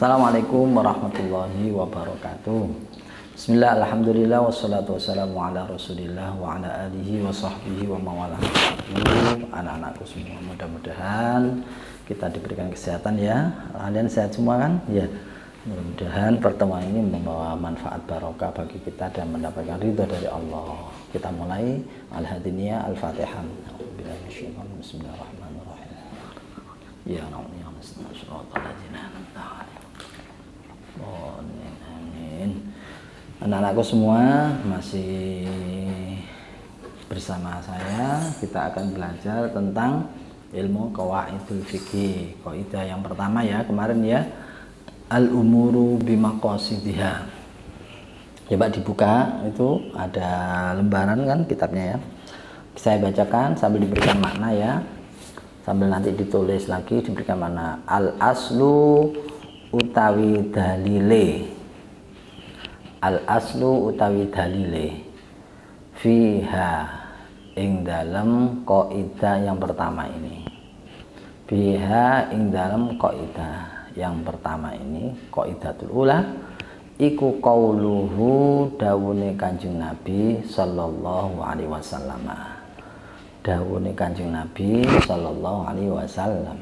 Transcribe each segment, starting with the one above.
Assalamualaikum warahmatullahi wabarakatuh. Bismillah, alhamdulillah, wassalatu wassalamu ala rasulillah wa ala alihi wa sahbihi wa mawalah. Anak-anakku semua, mudah-mudahan kita diberikan kesehatan ya. Kalian sehat semua kan? Ya. Mudah-mudahan pertemuan ini membawa manfaat barokah bagi kita dan mendapatkan ridha dari Allah. Kita mulai Al-Hadiniyah Al-Fatihah. Bismillahirrahmanirrahim. Ya Rabbi ya Amin. Anak-anakku semua masih bersama saya. Kita akan belajar tentang ilmu qawaidul fikih. Kaidah yang pertama ya kemarin ya, al-umuru bimaqasidiha. Coba dibuka, itu ada lembaran kan kitabnya ya. Saya bacakan sambil diberikan makna ya. Sambil nanti ditulis lagi diberikan makna. Al-aslu utawi dalile. Al-aslu utawi dalile fiha ing dalam kaidah yang pertama ini. Fiha ing dalam kaidah yang pertama ini, qaidatul ula iku qauluhu dawune Kanjeng Nabi sallallahu alaihi wasallam. Dawune Kanjeng Nabi sallallahu alaihi wasallam.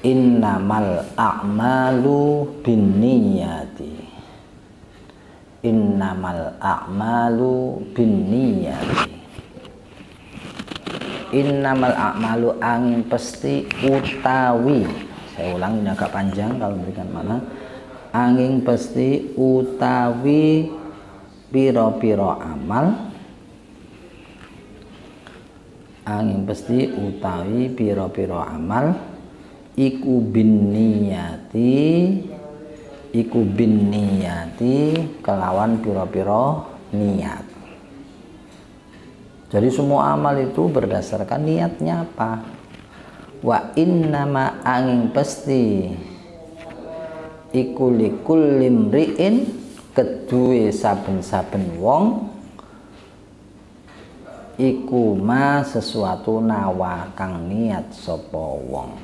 Innamal a'malu binniyati. Innamal a'malu binniyati. Innamal a'malu angin pasti utawi. Saya ulang, ini agak panjang kalau memberikan mana. Angin pasti utawi piro-piro amal. Angin pasti utawi piro-piro amal iku binniyati. Iku binniyati kelawan piro-piro niat. Jadi semua amal itu berdasarkan niatnya apa? Wa innama angin pasti iku likulli mri'in kedue saben-saben wong iku ma sesuatu nawa kang niat sapa wong.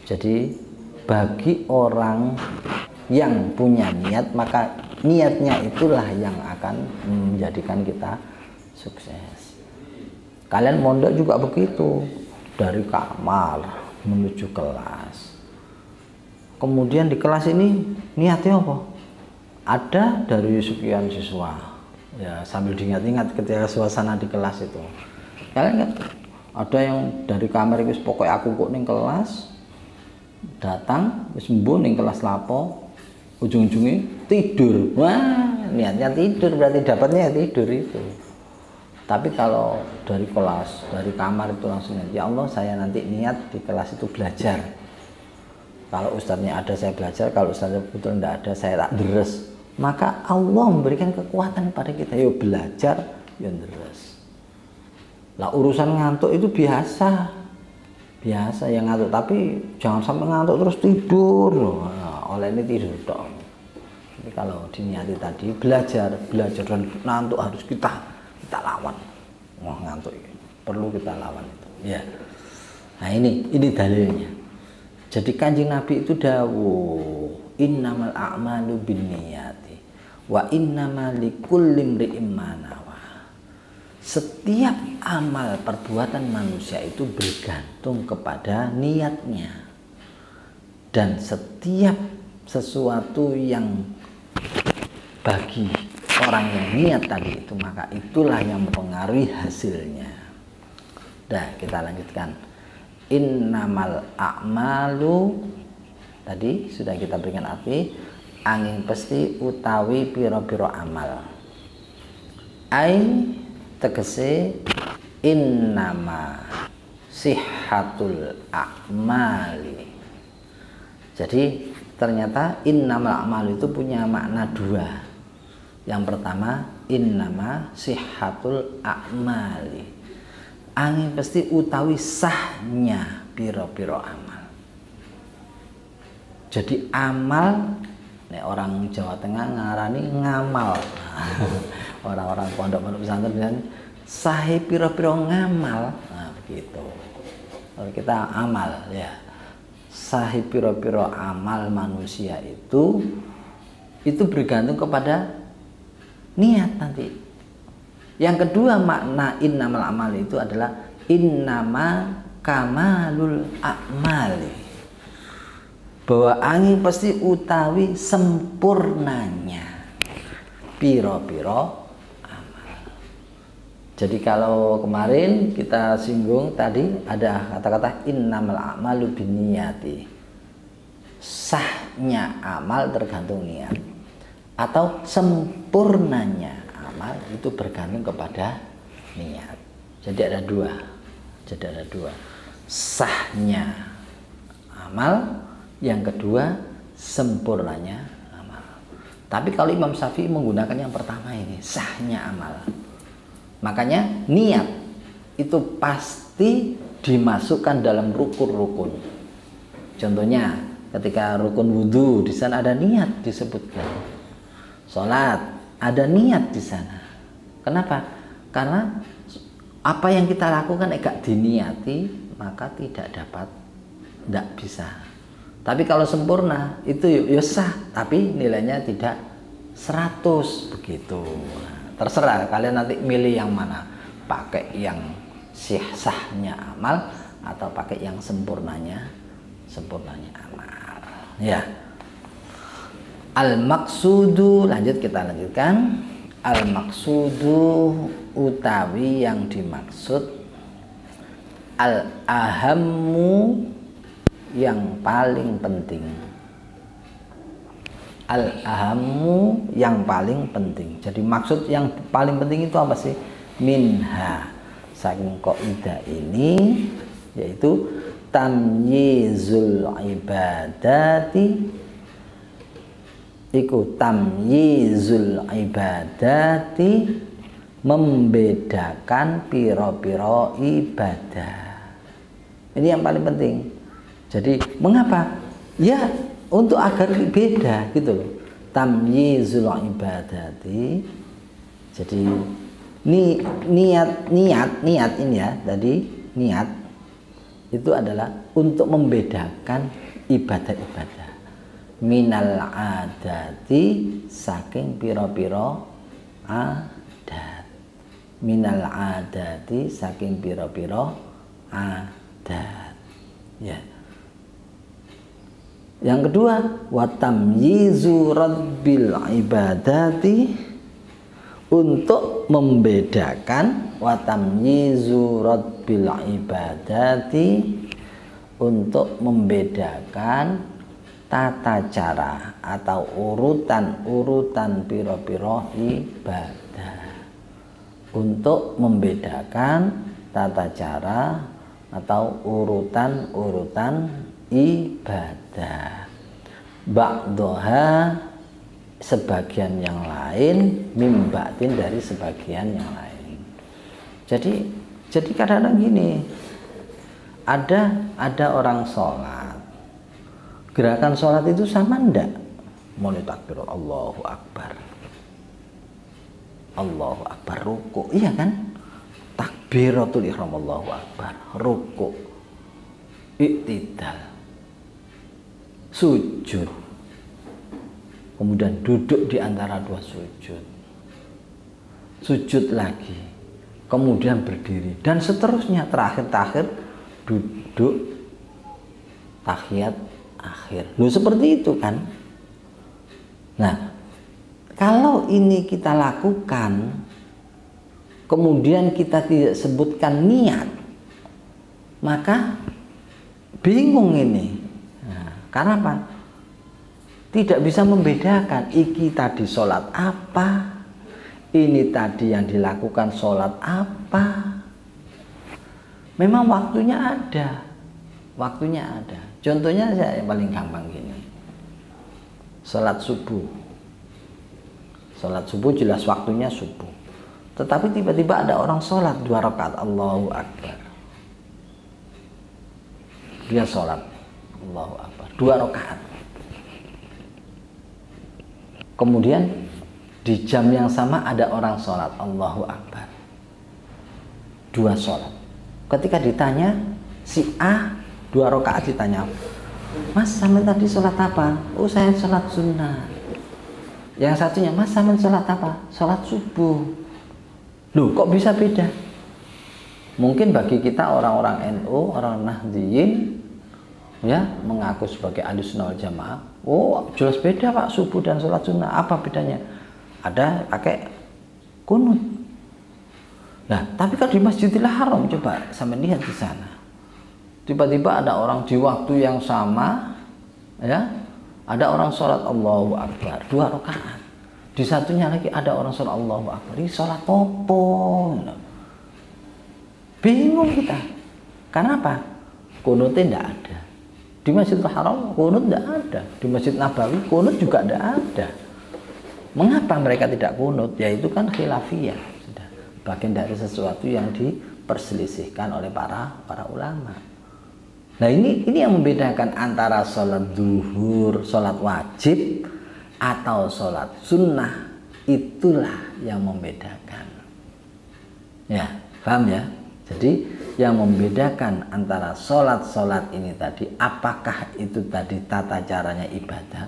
Jadi bagi orang yang punya niat, maka niatnya itulah yang akan menjadikan kita sukses. Kalian mondok juga begitu, dari kamar menuju kelas. Kemudian di kelas ini niatnya apa? Ada dari sekian siswa. Ya, sambil diingat-ingat ketika suasana di kelas itu. Kalian ingat? Ada yang dari kamar itu pokoknya aku kok ning kelas, datang wis mbuh ning kelas lapo, ujung-ujungnya tidur. Wah, niatnya tidur, berarti dapatnya tidur itu. Tapi kalau dari kelas, dari kamar itu langsung ya Allah, saya nanti niat di kelas itu belajar. Kalau ustadznya ada saya belajar, kalau ustadznya betul tidak ada saya tak deres. Maka Allah memberikan kekuatan pada kita, yuk belajar, yuk deres. Lah urusan ngantuk itu biasa yang ngantuk, tapi jangan sampai ngantuk terus tidur. Nah, oleh ini tidur dong. Jadi kalau diniati tadi belajar dan ngantuk harus kita lawan. Wah, ngantuk ini perlu kita lawan itu. Ya. Nah ini dalilnya. Jadi Kanjeng Nabi itu dawuh, innamal a'malu binniyati wa innamal likulli imri'in ma nawa. Setiap amal perbuatan manusia itu bergantung kepada niatnya. Dan setiap sesuatu yang bagi orang yang niat tadi itu, maka itulah yang mempengaruhi hasilnya. Dah, kita lanjutkan. Innamal a'malu tadi sudah kita berikan arti angin pasti utawi piro-piro amal. Ai tegese innama sihhatul a'mali. Jadi ternyata innamal a'malu itu punya makna dua. Yang pertama innama sihhatul a'mali. Angin pasti utawi sahnya piro-piro amal. Jadi amal, nek orang Jawa Tengah ngarani ngamal. Orang-orang pondok-pondok pesantren bilang sahih piro-piro ngamal. Nah begitu. Kalau kita amal ya. sahih piro-piro amal manusia itu bergantung kepada niat nanti. Yang kedua, makna innamal amal itu adalah innama kamalul a'mali, bahwa angin pasti utawi sempurnanya piro-piro amal. Jadi kalau kemarin kita singgung tadi ada kata-kata innamal a'malu binniyati, sahnya amal tergantung niat, atau sempurnanya amal itu bergantung kepada niat. Jadi ada dua, sahnya amal, yang kedua sempurnanya amal. Tapi kalau Imam Syafi'i menggunakan yang pertama ini, sahnya amal, makanya niat itu pasti dimasukkan dalam rukun-rukun. Contohnya ketika rukun wudhu, di sana ada niat disebutkan. Sholat ada niat di sana. Kenapa? Karena apa yang kita lakukan gak diniati maka tidak bisa. Tapi kalau sempurna itu ya sah, tapi nilainya tidak 100 begitu. Nah, terserah kalian nanti milih yang mana, pakai yang sahnya amal atau pakai yang sempurnanya amal. Ya. Al-maqsudu, kita lanjutkan. Al-maqsudu utawi yang dimaksud, al-ahammu yang paling penting. Al-ahammu yang paling penting. Jadi maksud yang paling penting itu apa sih? Minha, saking kaidah ini, yaitu tamyizul ibadati, iku tamyizul ibadati, membedakan piro-piro ibadah. Ini yang paling penting. Jadi mengapa? Ya untuk agar beda gitu loh. Tamyizul ibadati. Jadi niat ini ya, tadi niat itu adalah untuk membedakan ibadah-ibadah. Minal adati, saking piro-piro adat. Minal adati, saking piro-piro adat. Ya. Yang kedua, wa tamyizu rabbil ibadati, untuk membedakan, wa tamyizu rabbil ibadati, untuk membedakan tata cara atau urutan piro-piro ibadah, untuk membedakan tata cara atau urutan ibadah. Ba'doha, sebagian yang lain, mimbatin, dari sebagian yang lain. Jadi kadang-kadang gini, ada orang sholat, gerakan sholat itu sama ndak? Mulai takbir Allahu Akbar, ruku, iya kan? Takbiratul ihram Allahu Akbar, ruku, iktidal, sujud, kemudian duduk di antara dua sujud lagi, kemudian berdiri, dan seterusnya. Terakhir duduk tahiyat akhir. Loh, seperti itu kan? Nah, kalau ini kita lakukan, kemudian kita tidak sebutkan niat, maka bingung ini. Nah, karena apa? Tidak bisa membedakan, iki tadi sholat apa, ini tadi yang dilakukan sholat apa. Memang waktunya ada. Contohnya saya yang paling gampang gini. Sholat subuh jelas waktunya subuh. Tetapi tiba-tiba ada orang sholat 2 rakaat Allahu Akbar. Dia sholat Allahu Akbar 2 rakaat. Kemudian di jam yang sama ada orang sholat Allahu Akbar 2 sholat. Ketika ditanya si A 2 rakaat, ditanya Mas sampean tadi sholat apa? Oh saya sholat sunnah. Yang satunya, Mas sampean sholat apa? Sholat subuh. Loh kok bisa beda? Mungkin bagi kita orang-orang NU, orang Nahdliyin ya mengaku sebagai Ahlussunnah wal Jamaah, oh jelas beda Pak subuh dan sholat sunnah. Apa bedanya? Ada pakai kunut. Nah tapi kalau di Masjidil Haram coba sampai lihat di sana, tiba-tiba ada orang di waktu yang sama ya, ada orang sholat Allahu Akbar 2 rakaat, di satunya lagi ada orang sholat Allahu Akbar, ini sholat popo. Bingung kita. Karena apa? Kunutnya tidak ada. Di Masjidil Haram kunut tidak ada. Di Masjid Nabawi kunut juga tidak ada. Mengapa mereka tidak kunut? Ya itu kan khilafiyah. Sudah bagian dari sesuatu yang diperselisihkan oleh para ulama. Nah ini yang membedakan antara sholat zuhur, sholat wajib atau sholat sunnah. Itulah yang membedakan. Ya, paham ya? Jadi yang membedakan antara sholat ini tadi, apakah itu tadi tata caranya ibadah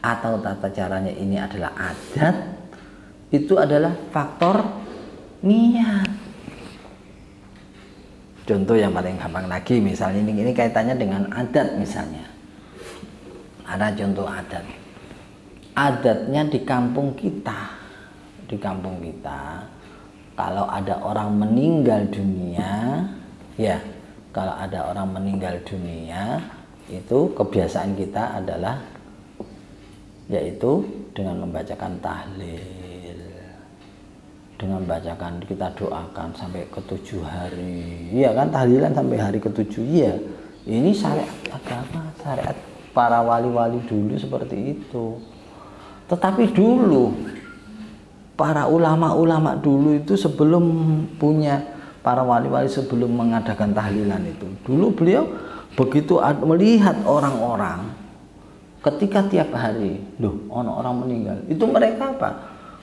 atau tata caranya ini adalah adat, itu adalah faktor niat. Contoh yang paling gampang lagi, misalnya ini kaitannya dengan adat misalnya. Ada contoh adat. Adatnya di kampung kita, kalau ada orang meninggal dunia, ya, kalau ada orang meninggal dunia, itu kebiasaan kita adalah yaitu dengan membacakan tahlil, dengan membacakan, kita doakan sampai ke-7 hari, iya kan, tahlilan sampai hari ke-7, iya. Ini syariat agama, syariat para wali-wali dulu seperti itu. Tetapi dulu para ulama-ulama dulu itu sebelum punya para wali-wali, sebelum mengadakan tahlilan itu, dulu beliau begitu melihat orang-orang ketika tiap hari, loh orang meninggal, itu mereka apa?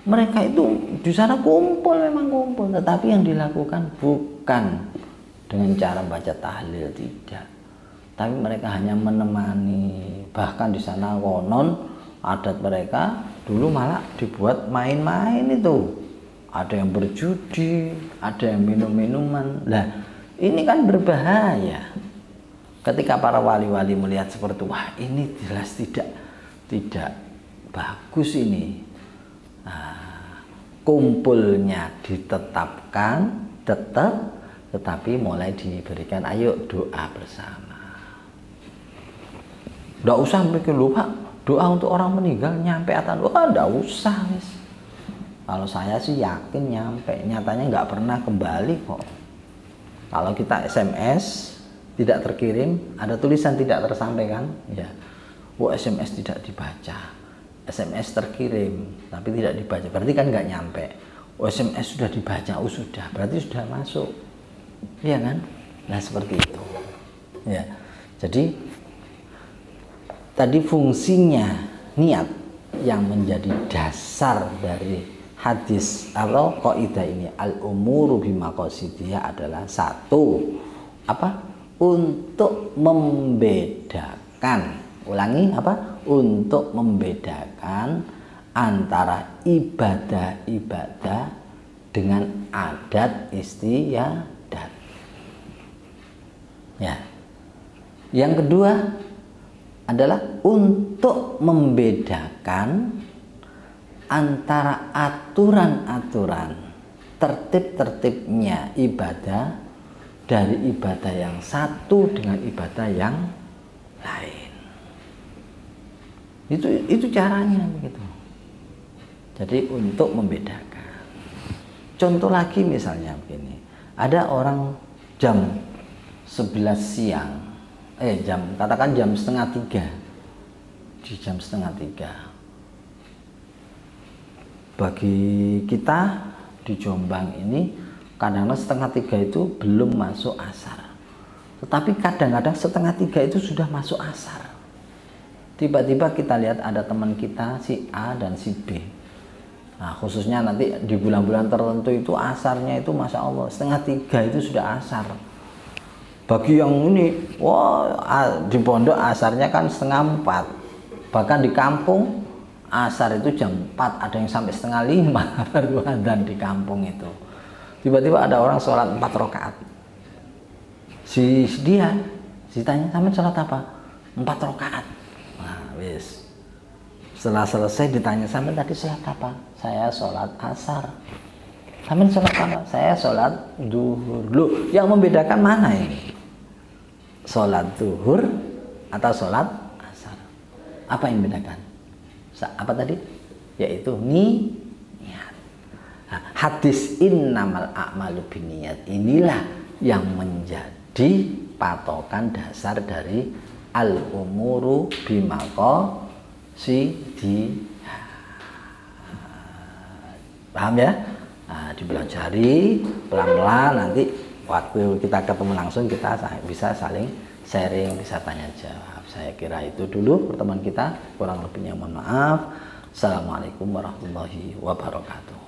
Mereka itu di sana kumpul, memang kumpul, tetapi yang dilakukan bukan dengan cara baca tahlil, tidak, tapi mereka hanya menemani. Bahkan di sana konon adat mereka dulu malah dibuat main-main itu. Ada yang berjudi, ada yang minum-minuman. Nah, ini kan berbahaya. Ketika para wali-wali melihat seperti, wah ini jelas tidak bagus ini. Nah, kumpulnya ditetapkan, tetapi mulai diberikan, ayo doa bersama. Nggak usah mikir, lupa doa untuk orang meninggal nyampe atau enggak usah wis. Kalau saya sih yakin nyampe, nyatanya nggak pernah kembali kok. Kalau kita SMS tidak terkirim, ada tulisan tidak tersampaikan, ya, SMS tidak dibaca, SMS terkirim tapi tidak dibaca, berarti kan nggak nyampe. SMS sudah dibaca, sudah, berarti sudah masuk, iya kan? Nah seperti itu, ya. Jadi tadi fungsinya niat yang menjadi dasar dari hadis atau kaidah ini, al-umuru bimaqasidiyah, adalah satu, apa? Untuk membedakan, ulangi, apa? Untuk membedakan antara ibadah-ibadah dengan adat istiadat. Ya. Yang kedua adalah untuk membedakan antara aturan-aturan, tertib-tertibnya ibadah dari ibadah yang satu dengan ibadah yang lain. Itu caranya begitu. Jadi untuk membedakan. Contoh lagi misalnya begini, ada orang jam 11 siang, katakan jam 2:30, di jam 2:30. Bagi kita di Jombang ini kadang-kadang 2:30 itu belum masuk asar, tetapi kadang-kadang 2:30 itu sudah masuk asar. Tiba-tiba kita lihat ada teman kita si A dan si B. Nah khususnya nanti di bulan-bulan tertentu itu asarnya itu Masya Allah 2:30 itu sudah asar. Bagi yang ini, wah di pondok asarnya kan 3:30. Bahkan di kampung asar itu jam 4, ada yang sampai 4:30 baru adzan di kampung itu. Tiba-tiba ada orang sholat 4 rakaat. Dia ditanya, "Sampean sholat apa?" 4 rakaat. Nah, wis. Setelah selesai ditanya, "Sampean tadi sholat apa?" "Saya sholat asar." "Sampean sholat apa?" "Saya sholat duhur." Loh, yang membedakan mana ini? Sholat duhur atau sholat asar? Apa yang membedakan? Apa tadi? Yaitu niat. Nah, hadis innamal a'malu binniyat inilah yang menjadi patokan dasar dari al-umuru bimaqasidi. Paham ya? Nah, dipelajari pelan-pelan, nanti waktu kita ketemu langsung kita bisa saling sharing, bisa tanya jawab. Saya kira itu dulu pertemuan kita, kurang lebihnya mohon maaf. Assalamualaikum warahmatullahi wabarakatuh.